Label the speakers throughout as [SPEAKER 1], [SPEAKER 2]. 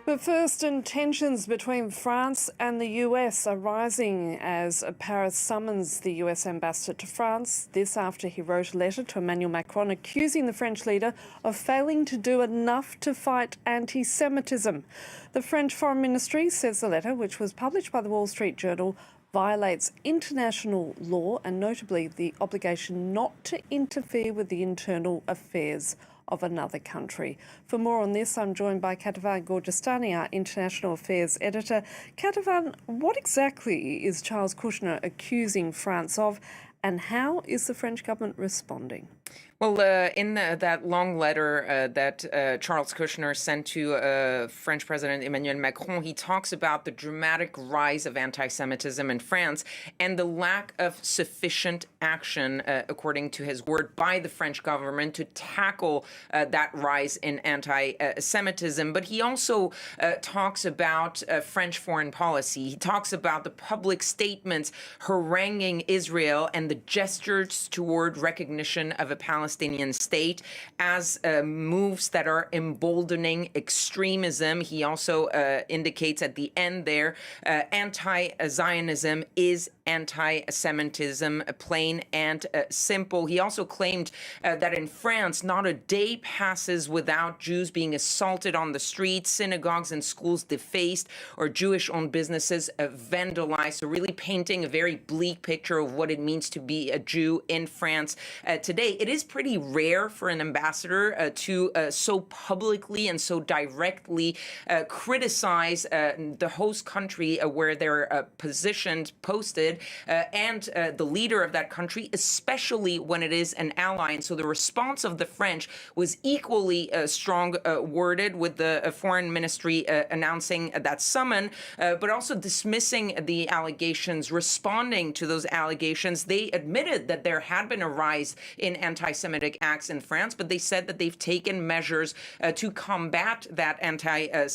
[SPEAKER 1] But first, tensions between France and the US are rising as Paris summons the US ambassador to France. This after he wrote a letter to Emmanuel Macron accusing the French leader of failing to do enough to fight anti-Semitism. The French Foreign Ministry says the letter, which was published by the Wall Street Journal, violates international law and notably the obligation not to interfere with the internal affairs of another country. For more on this, I'm joined by Katavan Gorjestani, our International Affairs Editor. Katavan, what exactly is Charles Kushner accusing France of, and how is the French government responding?
[SPEAKER 2] Well, in that long letter that Charles Kushner sent to French President Emmanuel Macron, he talks about the dramatic rise of anti-Semitism in France and the lack of sufficient action, according to his word, by the French government to tackle that rise in anti-Semitism. But he also talks about French foreign policy. He talks about the public statements haranguing Israel and the gestures toward recognition of a Palestinian state as moves that are emboldening extremism. He also indicates at the end there, anti-Zionism is anti-Semitism, plain and simple. He also claimed that in France, not a day passes without Jews being assaulted on the streets, synagogues and schools defaced, or Jewish-owned businesses vandalized. So really painting a very bleak picture of what it means to be a Jew in France today. It is pretty rare for an ambassador to so publicly and so directly criticize the host country where they're posted, and the leader of that country, especially when it is an ally. And so the response of the French was equally strong worded, with the foreign ministry announcing that summon, but also dismissing the allegations, responding to those allegations. They admitted that there had been a rise in anti-Semitic acts in France, but they said that they've taken measures to combat that anti-Semitic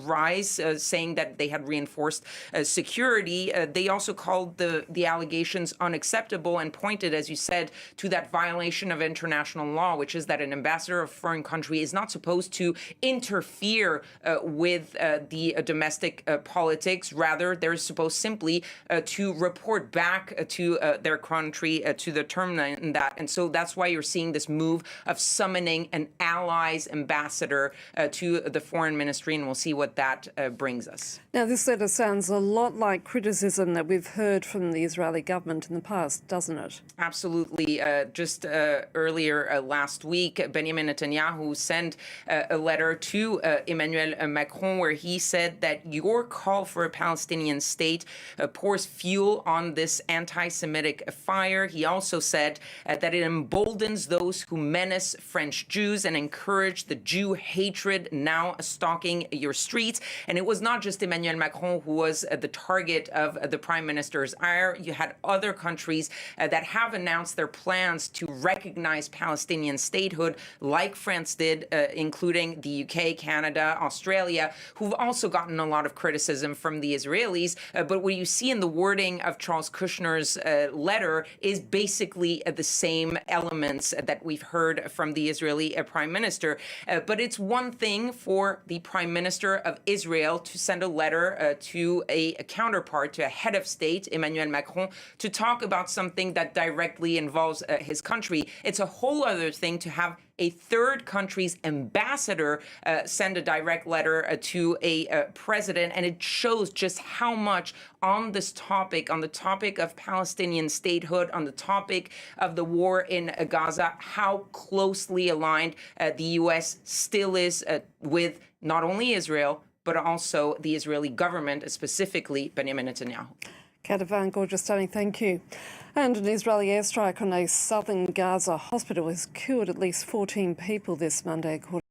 [SPEAKER 2] rise, saying that they had reinforced security. They also called the allegations unacceptable and pointed, as you said, to that violation of international law, which is that an ambassador of a foreign country is not supposed to interfere with the domestic politics. Rather, they're supposed simply to report back to their country, to the term in that. And so that's why you're seeing this move of summoning an allies ambassador to the foreign ministry, and we'll see what that brings us.
[SPEAKER 1] Now, this letter sounds a lot like criticism that we've heard from the Israeli government in the past, doesn't it?
[SPEAKER 2] Absolutely. Just earlier last week, Benjamin Netanyahu sent a letter to Emmanuel Macron where he said that your call for a Palestinian state pours fuel on this anti-Semitic fire. He also said that it emboldens those who menace French Jews and encourage the Jew hatred now stalking your streets. And it was not just Emmanuel Macron who was the target of the Prime Minister's ire. You had other countries that have announced their plans to recognize Palestinian statehood, like France did, including the UK, Canada, Australia, who've also gotten a lot of criticism from the Israelis. But what you see in the wording of Charles Kushner's letter is basically the same elements that we've heard from the Israeli Prime Minister. But it's one thing for the Prime Minister of Israel to send a letter to a counterpart, to a head of state, Emmanuel Macron, to talk about something that directly involves his country. It's a whole other thing to have a third country's ambassador send a direct letter to a president, and it shows just how much on this topic, on the topic of Palestinian statehood, on the topic of the war in Gaza, how closely aligned the U.S. still is with not only Israel, but also the Israeli government, specifically Benjamin Netanyahu.
[SPEAKER 1] Katavan Gorjestani, thank you. And an Israeli airstrike on a southern Gaza hospital has killed at least 14 people this Monday, according